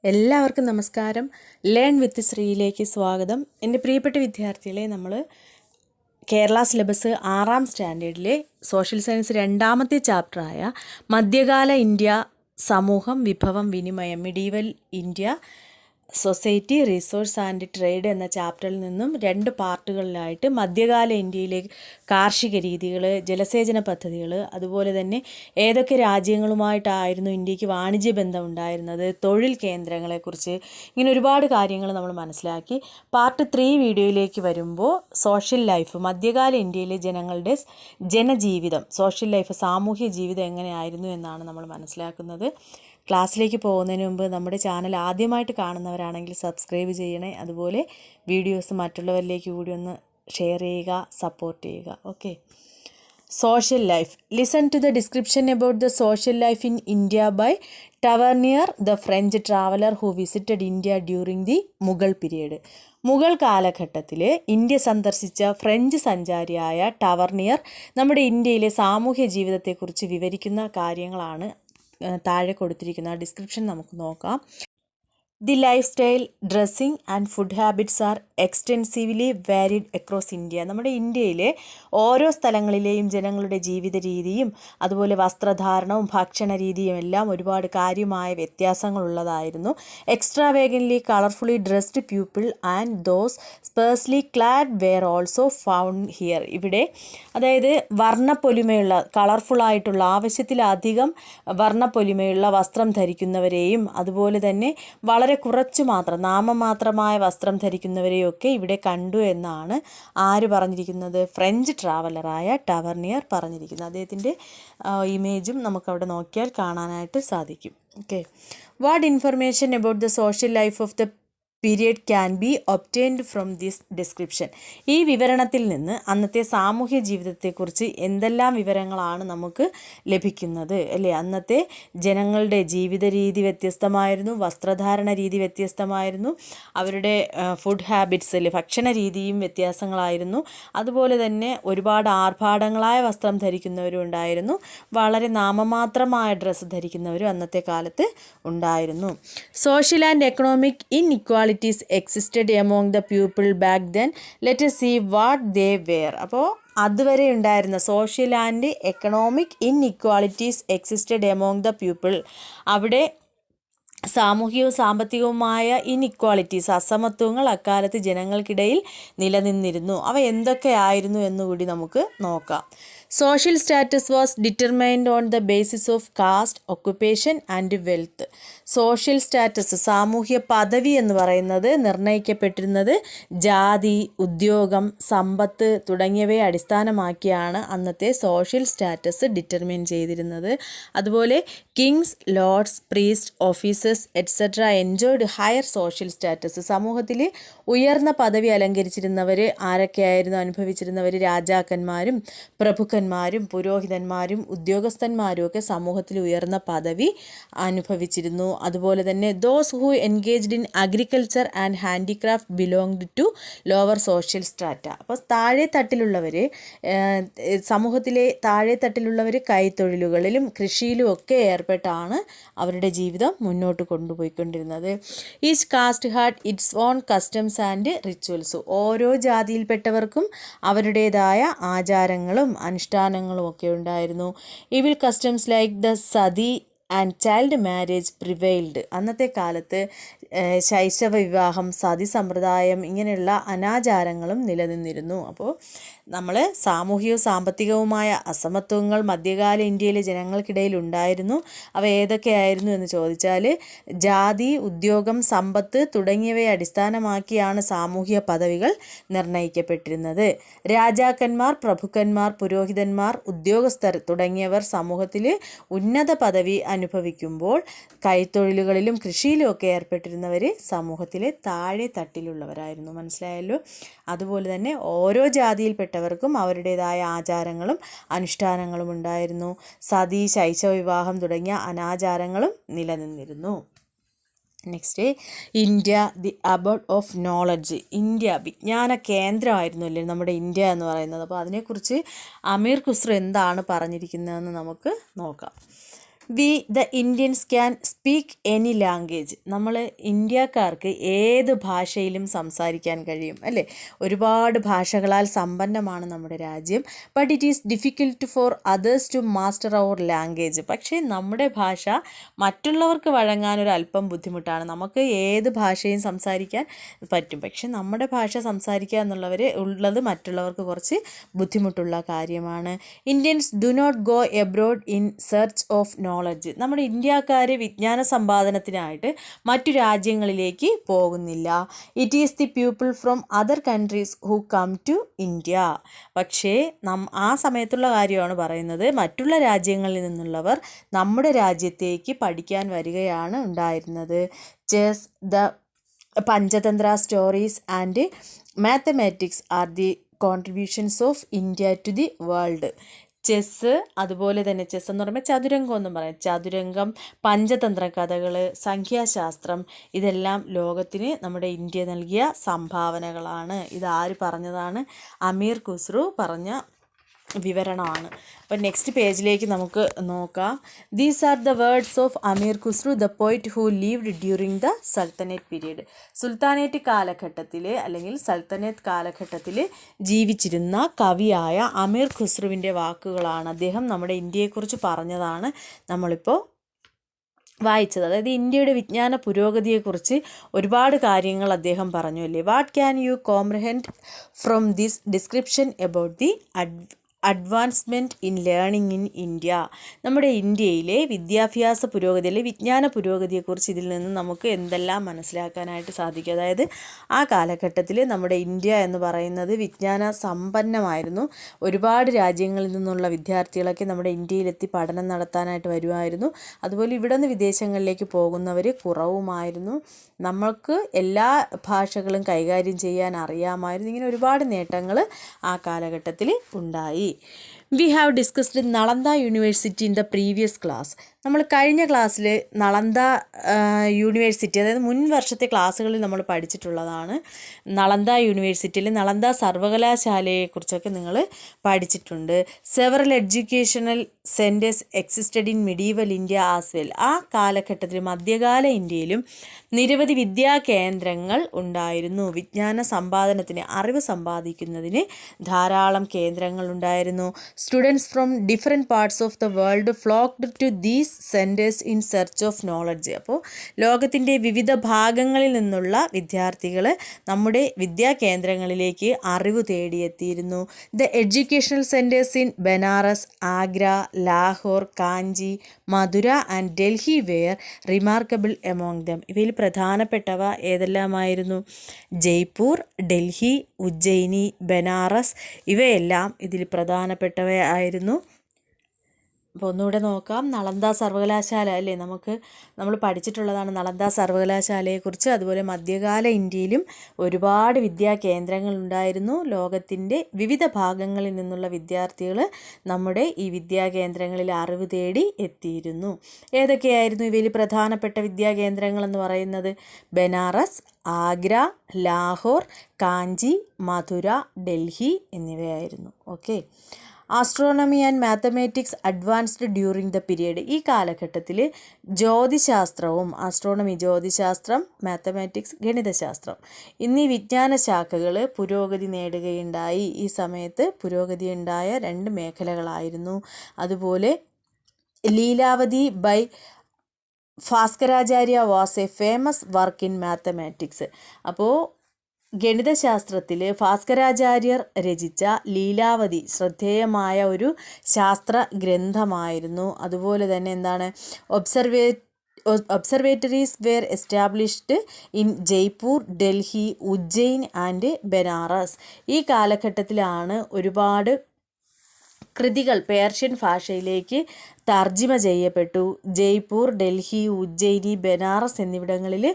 എല്ലാവർക്കും നമസ്കാരം. Learn with ശ്രീയിലേക്ക് സ്വാഗതം. എൻ്റെ പ്രിയപ്പെട്ട വിദ്യാർത്ഥികളെ, നമ്മൾ കേരള സിലബസ് 6ാം സ്റ്റാൻഡേർഡിലെ സോഷ്യൽ സയൻസ് 2ാമത്തെ ചാപ്റ്ററായ മധ്യകാല ഇന്ത്യ സമൂഹം വിഭവം വിനിമയം medieval India society resource and trade എന്ന ചാപ്റ്ററിൽ നിന്നും 2 പാർട്ടുകളിലായിട്ട് മധ്യകാല ഇന്ത്യയിലെ കാർഷിക രീതികൾ, ജലസേചന പദ്ധതികൾ, അതുപോലെ തന്നെ ഏതൊക്കെ രാജ്യങ്ങളുമായിട്ടായിരുന്നു ഇന്ത്യക്ക് വാണിജ്യ ബന്ധം ഉണ്ടായിരുന്നത്, തൊഴിൽ കേന്ദ്രങ്ങളെക്കുറിച്ച്, ഇങ്ങനെ ഒരുപാട് കാര്യങ്ങൾ നമ്മൾ മനസ്സിലാക്കി. പാർട്ട് 3 വീഡിയോയിലേക്ക് വരുമ്പോൾ സോഷ്യൽ ലൈഫ്, മധ്യകാല ഇന്ത്യയിലെ ജനങ്ങളുടെ ജനജീവിതം, സോഷ്യൽ ലൈഫ്, സാമൂഹ്യ ജീവിതം എങ്ങനെയായിരുന്നു എന്നാണ് നമ്മൾ മനസ്സിലാക്കുന്നത്. ക്ലാസ്സിലേക്ക് പോകുന്നതിന് മുമ്പ് നമ്മുടെ ചാനൽ ആദ്യമായിട്ട് കാണുന്നവരാണെങ്കിൽ സബ്സ്ക്രൈബ് ചെയ്യണേ. അതുപോലെ വീഡിയോസ് മറ്റുള്ളവരിലേക്ക് കൂടി ഒന്ന് ഷെയർ ചെയ്യുക, സപ്പോർട്ട് ചെയ്യുക. Okay. Social life. Listen to the description about the social life in India by Tavernier, the French traveller who visited India during the Mughal period. Mughal കാലഘട്ടത്തിൽ ഇന്ത്യ സന്ദർശിച്ച ഫ്രഞ്ച് സഞ്ചാരിയായ ടവർണിയർ നമ്മുടെ ഇന്ത്യയിലെ സാമൂഹ്യ ജീവിതത്തെക്കുറിച്ച് വിവരിക്കുന്ന കാര്യങ്ങളാണ് താഴെ കൊടുത്തിരിക്കുന്ന ഡിസ്ക്രിപ്ഷൻ നമുക്ക് നോക്കാം. The life style, dressing and food habits R extensively varied across India. നമ്മുടെ ഇന്ത്യയിലെ ഓരോ സ്ഥലങ്ങളിലെയും ജനങ്ങളുടെ ജീവിത രീതിയും അതുപോലെ വസ്ത്രധാരണവും ഭക്ഷണ രീതിയും എല്ലാം ഒരുപാട് കാര്യമായ വ്യത്യാസങ്ങളുള്ളതായിരുന്നു. Extravagantly colourfully dressed people and those sparsely clad were also found here. ഇവിടെ അതായത് വർണ്ണപ്പൊലിമയുള്ള, കളർഫുള്ളായിട്ടുള്ള, ആവശ്യത്തിലധികം വർണ്ണപ്പൊലിമയുള്ള വസ്ത്രം ധരിക്കുന്നവരെയും അതുപോലെ തന്നെ വളരെ കുറച്ചു മാത്രം നാമമാത്രമായ വസ്ത്രം ധരിക്കുന്നവരെയൊക്കെ ഇവിടെ കണ്ടു എന്നാണ് ആര് പറഞ്ഞിരിക്കുന്നത്? ഫ്രഞ്ച് ട്രാവലറായ ടവർണിയർ പറഞ്ഞിരിക്കുന്നത്. അദ്ദേഹത്തിൻ്റെ ഇമേജും നമുക്കവിടെ നോക്കിയാൽ കാണാനായിട്ട് സാധിക്കും. Okay. What information about the social life of the period can be obtained from this description. ഈ വിവരണത്തിൽ നിന്ന് അന്നത്തെ സാമൂഹ്യ ജീവിതത്തെക്കുറിച്ച് എന്തെല്ലാം വിവരങ്ങളാണ് നമുക്ക് ലഭിക്കുന്നത് അല്ലേ? അന്നത്തെ ജനങ്ങളുടെ ജീവിത രീതി വ്യത്യസ്തമായിരുന്നു, വസ്ത്രധാരണ രീതി വ്യത്യസ്തമായിരുന്നു, അവരുടെ ഫുഡ് ഹാബിറ്റ്സ് അല്ലേ, ഭക്ഷണ രീതിയും വ്യത്യാസങ്ങളായിരുന്നു. അതുപോലെ തന്നെ ഒരുപാട് ആർഭാടങ്ങളായ വസ്ത്രം ധരിക്കുന്നവരും ഉണ്ടായിരുന്നു, വളരെ നാമമാത്രമായ ഡ്രസ്സ് ധരിക്കുന്നവരും അന്നത്തെ കാലത്ത് ഉണ്ടായിരുന്നു. Social and economic inequalities existed among the people back then. Let us see what they were. അപ്പോൾ അതുവരെ ഉണ്ടായിരുന്ന social and economic inequalities existed among the people. അവിടെ സാമൂഹികവും സാമ്പത്തികവുമായ ഇൻഇക്വാലിറ്റീസ്, അസമത്വങ്ങൾ അക്കാലത്ത് ജനങ്ങൾക്കിടയിൽ നിലനിന്നിരുന്നു. അവ എന്തൊക്കെയായിരുന്നു എന്നുകൂടി നമുക്ക് നോക്കാം. Social status was determined on the basis of caste, occupation and wealth. Social status, സാമൂഹ്യ പദവി എന്ന് പറയുന്നത് നിർണ്ണയിക്കപ്പെട്ടിരുന്നത് ജാതി, ഉദ്യോഗം, സമ്പത്ത് തുടങ്ങിയവയെ അടിസ്ഥാനമാക്കിയാണ് അന്നത്തെ സോഷ്യൽ സ്റ്റാറ്റസ് ഡിറ്റർമൈൻ ചെയ്തിരുന്നത്. അതുപോലെ Kings, Lord's, priest, officers et cetera enjoyed higher social status. സമൂഹത്തിൽ ഉയർന്ന പദവി അലങ്കരിച്ചിരുന്നവർ ആരൊക്കെയായിരുന്നു അനുഭവിച്ചിരുന്നവർ? രാജാക്കന്മാരും പ്രഭുക്കന്മാരും പുരോഹിതന്മാരും ഉദ്യോഗസ്ഥന്മാരും ഒക്കെ സമൂഹത്തിൽ ഉയർന്ന പദവി അനുഭവിച്ചിരുന്നു. അതുപോലെ തന്നെ those who engaged in agriculture and handicraft belonged to lower social strata. അപ്പോൾ താഴെ തട്ടിലുള്ളവർ, സമൂഹത്തിലെ താഴെ തട്ടിലുള്ളവർ കൈത്തൊഴിലുകളിലും കൃഷിയിലും ഒക്കെ ഏർപ്പെട്ടാണ് അവരുടെ ജീവിതം മുന്നോട്ട് കൊണ്ടുപോയിക്കൊണ്ടിരുന്നത്. Each caste had its own customs and rituals. ഓരോ ജാതിയിൽപ്പെട്ടവർക്കും അവരുടേതായ ആചാരങ്ങളും അനുഷ്ഠാനങ്ങളും ഒക്കെ ഉണ്ടായിരുന്നു. Evil customs like the sati and child marriage prevailed. അന്നത്തെ കാലത്ത് ശൈശവ വിവാഹം, സതി സമ്പ്രദായം, ഇങ്ങനെയുള്ള അനാചാരങ്ങളും നിലനിന്നിരുന്നു. അപ്പോൾ നമ്മൾ സാമൂഹികവും സാമ്പത്തികവുമായ അസമത്വങ്ങൾ മധ്യകാല ഇന്ത്യയിലെ ജനങ്ങൾക്കിടയിൽ ഉണ്ടായിരുന്നു. അവ ഏതൊക്കെയായിരുന്നു എന്ന് ചോദിച്ചാൽ ജാതി, ഉദ്യോഗം, സമ്പത്ത് തുടങ്ങിയവയെ അടിസ്ഥാനമാക്കിയാണ് സാമൂഹിക പദവികൾ നിർണ്ണയിക്കപ്പെട്ടിരുന്നത്. രാജാക്കന്മാർ, പ്രഭുക്കന്മാർ, പുരോഹിതന്മാർ, ഉദ്യോഗസ്ഥർ തുടങ്ങിയവർ സമൂഹത്തിൽ ഉന്നത പദവി അനുഭവിക്കുമ്പോൾ കൈത്തൊഴിലുകളിലും കൃഷിയിലും ഒക്കെ ഏർപ്പെട്ടിരുന്നവർ സമൂഹത്തിലെ താഴെ തട്ടിലുള്ളവരായിരുന്നു. മനസ്സിലായല്ലോ? അതുപോലെ തന്നെ ഓരോ ജാതിയിൽപ്പെട്ടവർക്കും അവരുടേതായ ആചാരങ്ങളും അനുഷ്ഠാനങ്ങളും ഉണ്ടായിരുന്നു. സതി, ശൈശവ വിവാഹം തുടങ്ങിയ അനാചാരങ്ങളും നിലനിന്നിരുന്നു. Next, India the aboard of knowledge. India വിജ്ഞാന കേന്ദ്രമായിരുന്നു അല്ലേ നമ്മുടെ ഇന്ത്യ എന്ന് പറയുന്നത്. അപ്പോൾ അതിനെക്കുറിച്ച് അമീർ ഖുസ്രു എന്താണ് പറഞ്ഞിരിക്കുന്നതെന്ന് നമുക്ക് നോക്കാം. The Indians can speak any language. നമ്മൾ ഇന്ത്യക്കാർക്ക് ഏത് ഭാഷയിലും സംസാരിക്കാൻ കഴിയും അല്ലേ. ഒരുപാട് ഭാഷകളാൽ സമ്പന്നമാണ് നമ്മുടെ രാജ്യം. But it is difficult for others to master our language. പക്ഷേ നമ്മുടെ ഭാഷ മറ്റുള്ളവർക്ക് വഴങ്ങാനൊരു അല്പം ബുദ്ധിമുട്ടാണ്. നമുക്ക് ഏത് ഭാഷയും സംസാരിക്കാൻ പറ്റും, പക്ഷെ നമ്മുടെ ഭാഷ സംസാരിക്കുക ഉള്ളത് മറ്റുള്ളവർക്ക് കുറച്ച് ബുദ്ധിമുട്ടുള്ള കാര്യമാണ്. Indians do not go abroad in search of knowledge. നമ്മുടെ ഇന്ത്യക്കാർ വിജ്ഞാന സമ്പാദനത്തിനായിട്ട് മറ്റു രാജ്യങ്ങളിലേക്ക് പോകുന്നില്ല. It is the people from other countries who come to India. പക്ഷേ ആ സമയത്തുള്ള കാര്യമാണ് പറയുന്നത്. മറ്റുള്ള രാജ്യങ്ങളിൽ നിന്നുള്ളവർ നമ്മുടെ രാജ്യത്തേക്ക് പഠിക്കാൻ വരികയാണ് ഉണ്ടായിരുന്നത്. Chess, the Panchatantra stories and mathematics are the contributions of India to the world. Chess, അതുപോലെ തന്നെ ചെസ്സ് എന്ന് പറയുമ്പോൾ ചതുരംഗം എന്നും പറയാം. ചതുരംഗം, പഞ്ചതന്ത്ര കഥകൾ, സംഖ്യാശാസ്ത്രം, ഇതെല്ലാം ലോകത്തിന് നമ്മുടെ ഇന്ത്യ നൽകിയ സംഭാവനകളാണ്. ഇതാര് പറഞ്ഞതാണ്? അമീർ ഖുസ്രു പറഞ്ഞ വിവരണമാണ്. അപ്പോൾ നെക്സ്റ്റ് പേജിലേക്ക് നമുക്ക് നോക്കാം. These are the words of Amir Khusrau, the poet who lived during the sultanate period. Sultanate കാലഘട്ടത്തിൽ അല്ലെങ്കിൽ സൽത്തനേറ്റ് കാലഘട്ടത്തിൽ ജീവിച്ചിരുന്ന കവിയായ അമീർ ഖുസ്രുവിൻ്റെ വാക്കുകളാണ്. അദ്ദേഹം നമ്മുടെ ഇന്ത്യയെക്കുറിച്ച് പറഞ്ഞതാണ് നമ്മളിപ്പോൾ വായിച്ചത്. അതായത് ഇന്ത്യയുടെ വിജ്ഞാന പുരോഗതിയെക്കുറിച്ച് ഒരുപാട് കാര്യങ്ങൾ അദ്ദേഹം പറഞ്ഞു അല്ലേ. What can you comprehend from this description about the advancement in learning in India. നമ്മുടെ ഇന്ത്യയിലെ വിദ്യാഭ്യാസ പുരോഗതി അല്ലെങ്കിൽ വിജ്ഞാന പുരോഗതിയെക്കുറിച്ച് ഇതിൽ നിന്ന് നമുക്ക് എന്തെല്ലാം മനസ്സിലാക്കാനായിട്ട് സാധിക്കും. അതായത് ആ കാലഘട്ടത്തിൽ നമ്മുടെ ഇന്ത്യ എന്ന് പറയുന്നത് വിജ്ഞാന സമ്പന്നമായിരുന്നു. ഒരുപാട് രാജ്യങ്ങളിൽ നിന്നുള്ള വിദ്യാർത്ഥികളൊക്കെ നമ്മുടെ ഇന്ത്യയിലെത്തി പഠനം നടത്താനായിട്ട് വരുമായിരുന്നു. അതുപോലെ ഇവിടെ നിന്ന് വിദേശങ്ങളിലേക്ക് പോകുന്നവർ കുറവുമായിരുന്നു. നമ്മൾക്ക് എല്ലാ ഭാഷകളും കൈകാര്യം ചെയ്യാൻ അറിയാമായിരുന്നു. ഇങ്ങനെ ഒരുപാട് നേട്ടങ്ങൾ ആ കാലഘട്ടത്തിൽ ഉണ്ടായി. We have discussed Nalanda university in the previous class. നമ്മൾ കഴിഞ്ഞ ക്ലാസ്സിൽ നളന്ദ യൂണിവേഴ്സിറ്റി, അതായത് മുൻ വർഷത്തെ ക്ലാസ്സുകളിൽ നമ്മൾ പഠിച്ചിട്ടുള്ളതാണ്. നളന്ദ യൂണിവേഴ്സിറ്റിയിൽ നളന്ദ സർവകലാശാലയെക്കുറിച്ചൊക്കെ നിങ്ങൾ പഠിച്ചിട്ടുണ്ട്. Several educational centres existed in medieval India as well. ആ കാലഘട്ടത്തിൽ മധ്യകാല ഇന്ത്യയിലും നിരവധി വിദ്യാ കേന്ദ്രങ്ങൾ ഉണ്ടായിരുന്നു. വിജ്ഞാന സമ്പാദനത്തിന്, അറിവ് സമ്പാദിക്കുന്നതിന് ധാരാളം കേന്ദ്രങ്ങൾ ഉണ്ടായിരുന്നു. Students from different parts of the world flocked to these centres in search of knowledge. അപ്പോൾ ലോകത്തിൻ്റെ വിവിധ ഭാഗങ്ങളിൽ നിന്നുള്ള വിദ്യാർത്ഥികൾ നമ്മുടെ വിദ്യാ കേന്ദ്രങ്ങളിലേക്ക് അറിവ് തേടിയെത്തിയിരുന്നു. The educational centres in Banaras, Agra, Lahore, Kanchi, Madurai and Delhi were remarkable among them. ഇവയിൽ പ്രധാനപ്പെട്ടവ ഏതെല്ലാമായിരുന്നു? ജയ്പൂർ, ഡൽഹി, ഉജ്ജയിനി, ബനാറസ്, ഇവയെല്ലാം ഇതിൽ പ്രധാനപ്പെട്ടവയായിരുന്നു. അപ്പോൾ ഒന്നുകൂടെ നോക്കാം. നളന്ദ സർവകലാശാല അല്ലേ, നമ്മൾ പഠിച്ചിട്ടുള്ളതാണ് നളന്ദ സർവകലാശാലയെക്കുറിച്ച്. അതുപോലെ മധ്യകാല ഇന്ത്യയിലും ഒരുപാട് വിദ്യാ കേന്ദ്രങ്ങൾ ഉണ്ടായിരുന്നു. ലോകത്തിൻ്റെ വിവിധ ഭാഗങ്ങളിൽ നിന്നുള്ള വിദ്യാർത്ഥികൾ നമ്മുടെ ഈ വിദ്യാ കേന്ദ്രങ്ങളിൽ അറിവ് തേടി എത്തിയിരുന്നു. ഏതൊക്കെയായിരുന്നു ഇവയിൽ പ്രധാനപ്പെട്ട വിദ്യാ കേന്ദ്രങ്ങളെന്ന് പറയുന്നത്? ബനാറസ്, ആഗ്ര, ലാഹോർ, കാഞ്ചി, മധുര, ഡൽഹി എന്നിവയായിരുന്നു. Okay. Astronomy and mathematics advanced during the period. ഈ കാലഘട്ടത്തിൽ ജ്യോതിശാസ്ത്രവും, ജ്യോതിശാസ്ത്രം, മാത്തമാറ്റിക്സ്, ഗണിതശാസ്ത്രം എന്നീ വിജ്ഞാന ശാഖകൾ പുരോഗതി നേടുകയുണ്ടായി. ഈ സമയത്ത് പുരോഗതി ഉണ്ടായ 2 മേഖലകളായിരുന്നു. അതുപോലെ Lilavati by Bhaskaracharya was a famous work in mathematics. അപ്പോൾ ഗണിതശാസ്ത്രത്തിൽ ഭാസ്കരാചാര്യർ രചിച്ച ലീലാവതി ശ്രദ്ധേയമായ ഒരു ശാസ്ത്ര ഗ്രന്ഥമായിരുന്നു. അതുപോലെ തന്നെ എന്താണ്, observatories were established in Jaipur, Delhi, Ujjain and Banaras. ഈ കാലഘട്ടത്തിലാണ് ഒരുപാട് കൃതികൾ പേർഷ്യൻ ഭാഷയിലേക്ക് തർജിമ ചെയ്യപ്പെട്ടു. ജയ്പൂർ, ഡൽഹി, ഉജ്ജയിനി, ബനാറസ് എന്നിവിടങ്ങളിൽ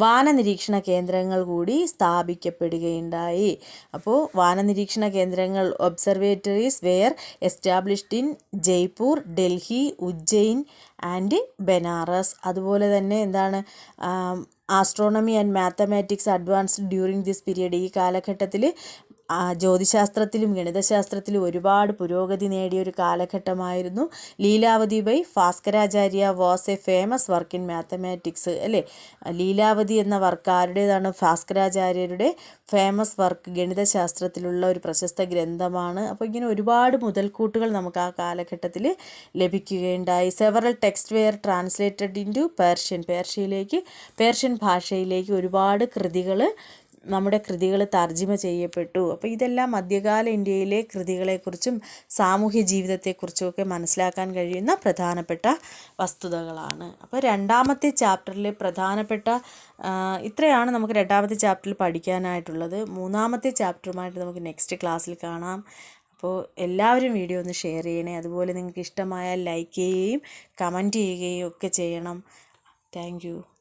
വാനനിരീക്ഷണ കേന്ദ്രങ്ങൾ കൂടി സ്ഥാപിക്കപ്പെടുകയുണ്ടായി. അപ്പോൾ വാനനിരീക്ഷണ കേന്ദ്രങ്ങൾ, observatories were established in Jaipur, Delhi, Ujjain and Banaras. അതുപോലെ തന്നെ എന്താണ്, astronomy and mathematics advanced during this period. ഈ കാലഘട്ടത്തിൽ ജ്യോതിശാസ്ത്രത്തിലും ഗണിതശാസ്ത്രത്തിലും ഒരുപാട് പുരോഗതി നേടിയ ഒരു കാലഘട്ടമായിരുന്നു. Lilavati by Bhaskaracharya was a famous work in mathematics അല്ലേ. ലീലാവതി എന്ന വർക്ക് ആരുടേതാണ്? ഭാസ്കരാചാര്യരുടെ ഫേമസ് വർക്ക് ഗണിതശാസ്ത്രത്തിലുള്ള ഒരു പ്രശസ്ത ഗ്രന്ഥമാണ്. അപ്പോൾ ഇങ്ങനെ ഒരുപാട് മുതൽക്കൂട്ടുകൾ നമുക്ക് ആ കാലഘട്ടത്തിൽ ലഭിക്കുകയുണ്ടായി. Several text were translated into Persian ഭാഷയിലേക്ക് ഒരുപാട് നമ്മുടെ കൃതികൾ തർജ്ജിമ ചെയ്യപ്പെട്ടു. അപ്പോൾ ഇതെല്ലാം മധ്യകാല ഇന്ത്യയിലെ കൃതികളെക്കുറിച്ചും സാമൂഹ്യ ജീവിതത്തെക്കുറിച്ചുമൊക്കെ മനസ്സിലാക്കാൻ കഴിയുന്ന പ്രധാനപ്പെട്ട വസ്തുതകളാണ്. അപ്പോൾ രണ്ടാമത്തെ ചാപ്റ്ററിൽ പ്രധാനപ്പെട്ട ഇത്രയാണ് നമുക്ക് രണ്ടാമത്തെ ചാപ്റ്ററിൽ പഠിക്കാനായിട്ടുള്ളത്. മൂന്നാമത്തെ ചാപ്റ്ററുമായിട്ട് നമുക്ക് നെക്സ്റ്റ് ക്ലാസ്സിൽ കാണാം. അപ്പോൾ എല്ലാവരും വീഡിയോ ഒന്ന് ഷെയർ ചെയ്യണേ. അതുപോലെ നിങ്ങൾക്ക് ഇഷ്ടമായാൽ ലൈക്ക് ചെയ്യുകയും കമൻറ്റ് ചെയ്യുകയും ഒക്കെ ചെയ്യണം. Thank you.